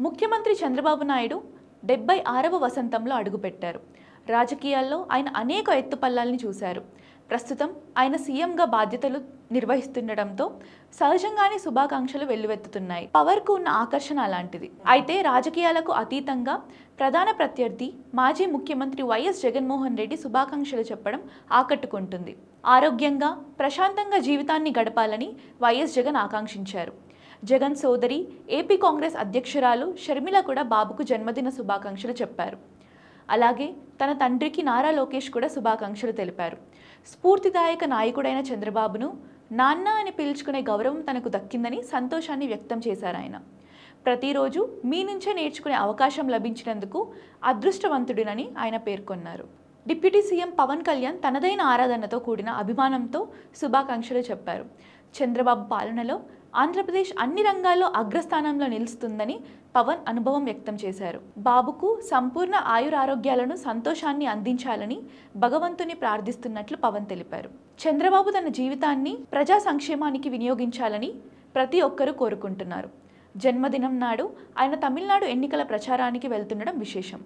ముఖ్యమంత్రి చంద్రబాబు నాయుడు 76వ వసంతంలో అడుగుపెట్టారు. రాజకీయాల్లో ఆయన అనేక ఎత్తుపల్లాల్ని చూశారు. ప్రస్తుతం ఆయన సీఎంగా బాధ్యతలు నిర్వహిస్తుండటంతో సహజంగానే శుభాకాంక్షలు వెల్లువెత్తుతున్నాయి. పవర్కు ఉన్న ఆకర్షణ అలాంటిది. అయితే రాజకీయాలకు అతీతంగా ప్రధాన ప్రత్యర్థి మాజీ ముఖ్యమంత్రి వైఎస్ జగన్మోహన్ రెడ్డి శుభాకాంక్షలు చెప్పడం ఆకట్టుకుంటుంది. ఆరోగ్యంగా, ప్రశాంతంగా జీవితాన్ని గడపాలని వైఎస్ జగన్ ఆకాంక్షించారు. జగన్ సోదరి ఏపీ కాంగ్రెస్ అధ్యక్షురాలు షర్మిల కూడా బాబుకు జన్మదిన శుభాకాంక్షలు చెప్పారు. అలాగే తన తండ్రికి నారా లోకేష్ కూడా శుభాకాంక్షలు తెలిపారు. స్ఫూర్తిదాయక నాయకుడైన చంద్రబాబును నాన్న అని పిలుచుకునే గౌరవం తనకు దక్కిందని సంతోషాన్ని వ్యక్తం చేశారు ఆయన. ప్రతిరోజు మీ నుంచే నేర్చుకునే అవకాశం లభించినందుకు అదృష్టవంతుడినని ఆయన పేర్కొన్నారు. డిప్యూటీ సీఎం పవన్ కళ్యాణ్ తనదైన ఆరాధనతో కూడిన అభిమానంతో శుభాకాంక్షలు చెప్పారు. చంద్రబాబు పాలనలో ఆంధ్రప్రదేశ్ అన్ని రంగాల్లో అగ్రస్థానంలో నిలుస్తుందని పవన్ అనుభవం వ్యక్తం చేశారు. బాబుకు సంపూర్ణ ఆయురారోగ్యాలను, సంతోషాన్ని అందించాలని భగవంతుని ప్రార్థిస్తున్నట్లు పవన్ తెలిపారు. చంద్రబాబు తన జీవితాన్ని ప్రజా సంక్షేమానికి వినియోగించాలని ప్రతి ఒక్కరూ కోరుకుంటున్నారు. జన్మదినం నాడు ఆయన తమిళనాడు ఎన్నికల ప్రచారానికి వెళ్తుండడం విశేషం.